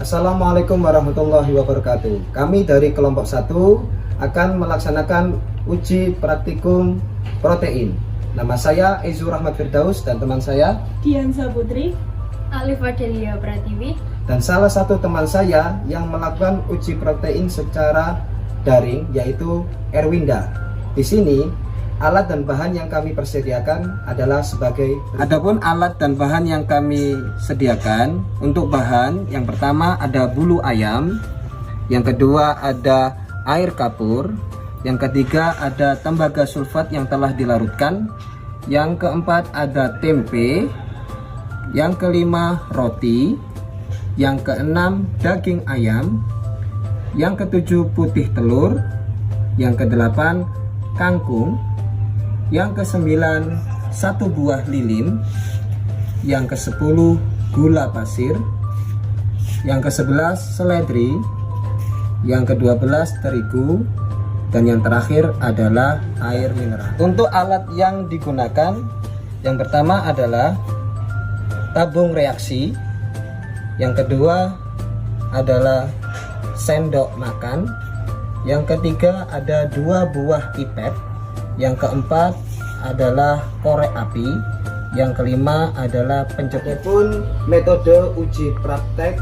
Assalamualaikum warahmatullahi wabarakatuh. Kami dari kelompok 1 akan melaksanakan uji praktikum protein. Nama saya Ezur Rahmat Firdaus dan teman saya Diansa Putri, Alif Adelia Pratiwi, dan salah satu teman saya yang melakukan uji protein secara daring yaitu Erwinda. Di sini alat dan bahan yang kami persediakan adalah sebagai adapun alat dan bahan yang kami sediakan untuk bahan yang pertama ada bulu ayam, yang kedua ada air kapur, yang ketiga ada tembaga sulfat yang telah dilarutkan, yang keempat ada tempe, yang kelima roti, yang keenam daging ayam, yang ketujuh putih telur, yang kedelapan kangkung, yang ke-9 1 buah lilin, yang ke-10 gula pasir, yang ke-11 seledri, yang ke-12 terigu, dan yang terakhir adalah air mineral. Untuk alat yang digunakan, yang pertama adalah tabung reaksi, yang kedua adalah sendok makan, yang ketiga ada 2 buah pipet, yang keempat adalah korek api, yang kelima adalah pencetak. Pun metode uji praktek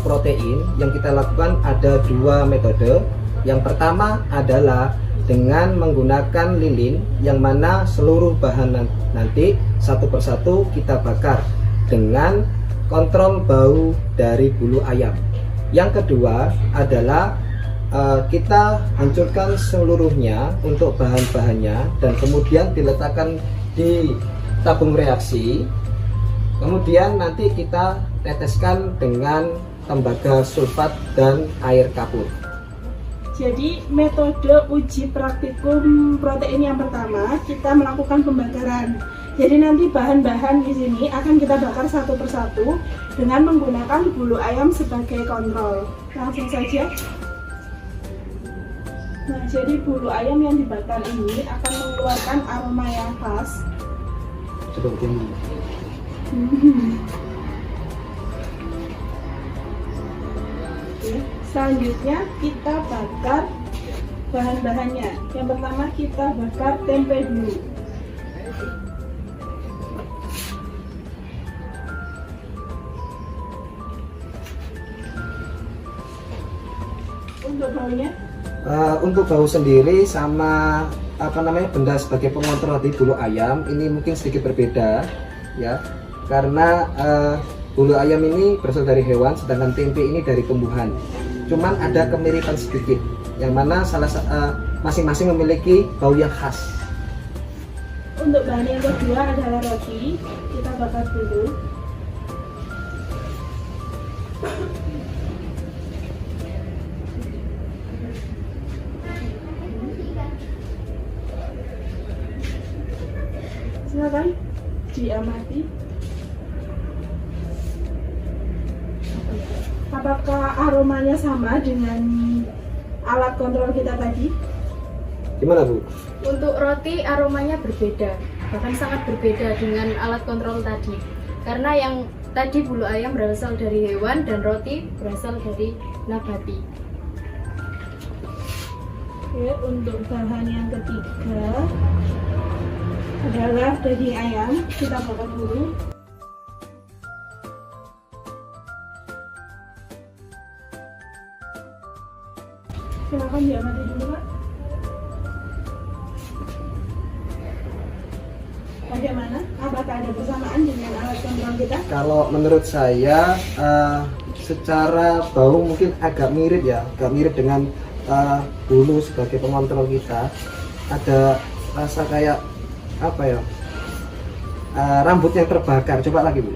protein yang kita lakukan ada 2 metode. Yang pertama adalah dengan menggunakan lilin, yang mana seluruh bahan nanti satu persatu kita bakar dengan kontrol bau dari bulu ayam. Yang kedua adalah kita hancurkan seluruhnya untuk bahan-bahannya dan kemudian diletakkan di tabung reaksi, kemudian nanti kita teteskan dengan tembaga sulfat dan air kapur. jadi metode uji praktikum protein yang pertama kita melakukan pembakaran. Jadi nanti bahan-bahan di sini akan kita bakar satu persatu dengan menggunakan bulu ayam sebagai kontrol. Langsung saja. Nah, jadi bulu ayam yang dibakar ini akan mengeluarkan aroma yang khas. Coba begini. Oke, selanjutnya kita bakar bahan-bahannya. Yang pertama kita bakar tempe dulu. Untuk baunya, untuk bau sendiri sama benda sebagai pengontrol di bulu ayam ini mungkin sedikit berbeda ya, karena bulu ayam ini berasal dari hewan sedangkan tempe ini dari tumbuhan. Cuman ada kemiripan sedikit yang mana masing-masing memiliki bau yang khas. untuk bahan yang kedua adalah roti. Kita bakar dulu. Silakan diamati. Apakah aromanya sama dengan alat kontrol kita tadi? Gimana Bu? untuk roti aromanya berbeda, bahkan sangat berbeda dengan alat kontrol tadi. Karena yang tadi bulu ayam berasal dari hewan dan roti berasal dari nabati. Oke, untuk bahan yang ketiga adalah daging ayam. Kita bakar dulu. Silakan diamati dulu, Pak. Bagaimana? Apakah ada persamaan dengan alat kontrol kita? Kalau menurut saya secara bau mungkin agak mirip ya, agak mirip dengan bulu sebagai pengontrol kita. Ada rasa kayak apa ya? Rambut yang terbakar. Coba lagi Bu.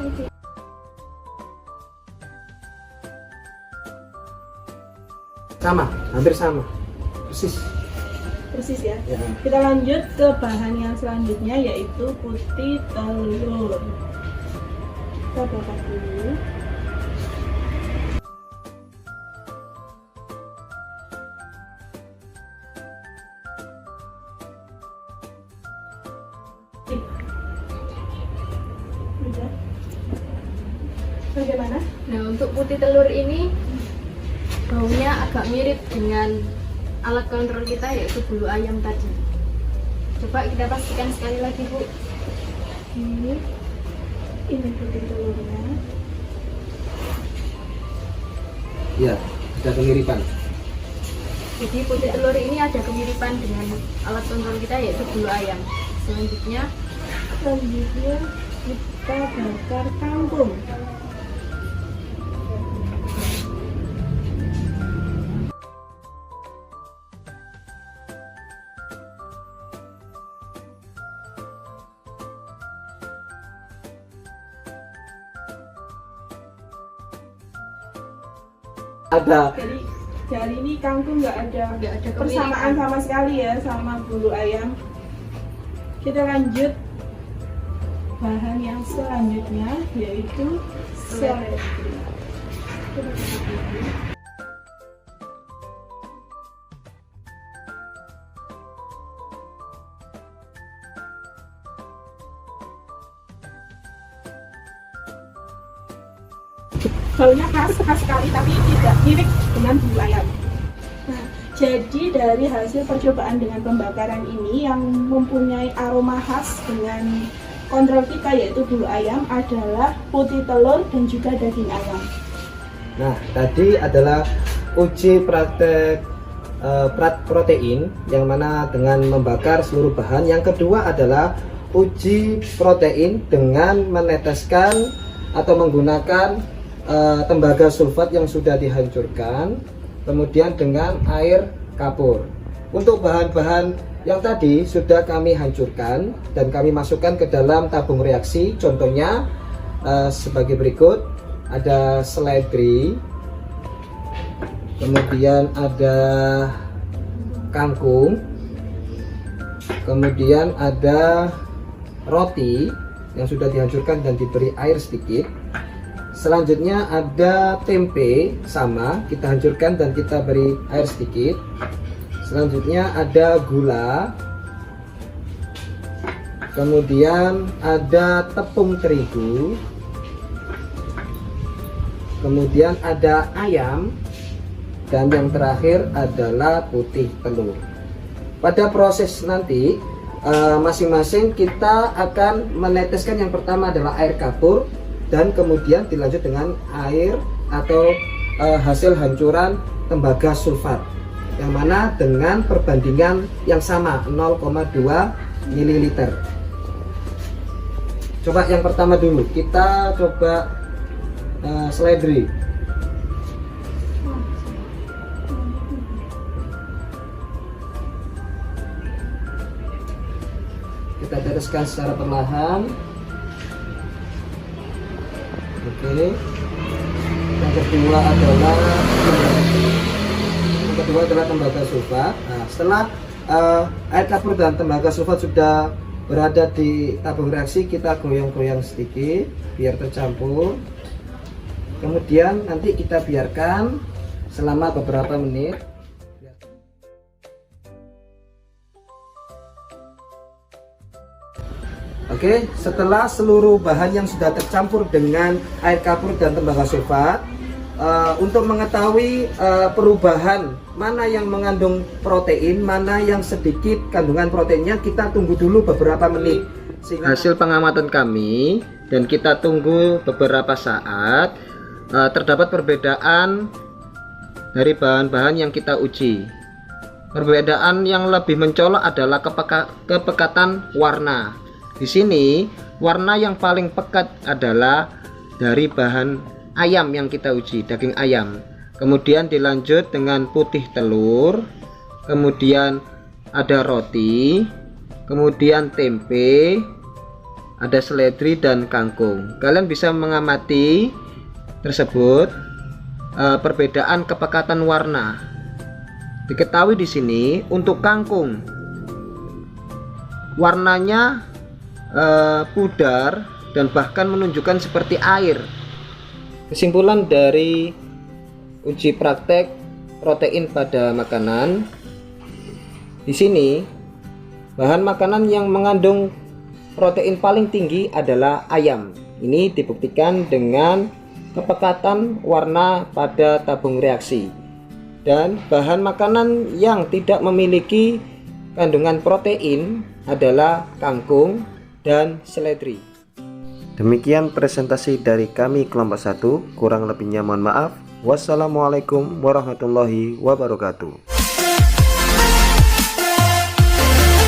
Oke. Sama, hampir sama, persis. Persis ya. Ya. Kita lanjut ke bahan yang selanjutnya yaitu putih telur. Kita bakar dulu. Udah. Bagaimana? Nah, untuk putih telur ini baunya agak mirip dengan alat kontrol kita, yaitu bulu ayam tadi. Coba kita pastikan sekali lagi, Bu. Ini putih telurnya. Ya, ada kemiripan. Jadi putih telur ini ada kemiripan dengan alat kontrol kita, yaitu bulu ayam. Selanjutnya Kita bakar kangkung. Ada. Jadi dari ini kangkung nggak ada kemiripan. persamaan sama sekali ya sama bulu ayam. Kita lanjut bahan yang selanjutnya, yaitu seledri. Baunya khas sekali, tapi tidak mirip dengan bulu ayam. Nah, jadi dari hasil percobaan dengan pembakaran ini yang mempunyai aroma khas dengan kontrol kita, yaitu bulu ayam, adalah putih telur dan juga daging ayam. Nah, tadi adalah uji praktek protein, yang mana dengan membakar seluruh bahan. Yang kedua adalah uji protein dengan meneteskan atau menggunakan tembaga sulfat yang sudah dihancurkan, kemudian dengan air kapur. Untuk bahan-bahan yang tadi sudah kami hancurkan dan kami masukkan ke dalam tabung reaksi. Contohnya sebagai berikut: ada seledri, kemudian ada kangkung, kemudian ada roti yang sudah dihancurkan dan diberi air sedikit. Selanjutnya ada tempe, sama, kita hancurkan dan kita beri air sedikit. Selanjutnya ada gula, kemudian ada tepung terigu, kemudian ada ayam, dan yang terakhir adalah putih telur. Pada proses nanti masing-masing kita akan meneteskan, yang pertama adalah air kapur, dan kemudian dilanjut dengan air atau hasil hancuran tembaga sulfat, yang mana dengan perbandingan yang sama 0,2 ml. Coba yang pertama dulu, kita coba seledri. Kita teteskan secara perlahan. Oke. Yang kedua adalah tembaga sulfat. Nah, setelah air kapur dan tembaga sulfat sudah berada di tabung reaksi, kita goyang-goyang sedikit biar tercampur. Kemudian nanti kita biarkan selama beberapa menit. Oke, setelah seluruh bahan yang sudah tercampur dengan air kapur dan tembaga sulfat, untuk mengetahui perubahan mana yang mengandung protein, mana yang sedikit kandungan proteinnya, kita tunggu dulu beberapa menit. Hasil pengamatan kami, dan kita tunggu beberapa saat, terdapat perbedaan dari bahan-bahan yang kita uji. Perbedaan yang lebih mencolok adalah kepekatan warna. Di sini warna yang paling pekat adalah dari bahan ayam yang kita uji, daging ayam. Kemudian dilanjut dengan putih telur, kemudian ada roti, kemudian tempe, ada seledri dan kangkung. Kalian bisa mengamati tersebut perbedaan kepekatan warna. Diketahui di sini untuk kangkung warnanya pudar dan bahkan menunjukkan seperti air. Kesimpulan dari uji praktek protein pada makanan, di sini bahan makanan yang mengandung protein paling tinggi adalah ayam. Ini dibuktikan dengan kepekatan warna pada tabung reaksi. Dan bahan makanan yang tidak memiliki kandungan protein adalah kangkung dan seledri. Demikian presentasi dari kami kelompok 1, kurang lebihnya mohon maaf. Wassalamualaikum warahmatullahi wabarakatuh.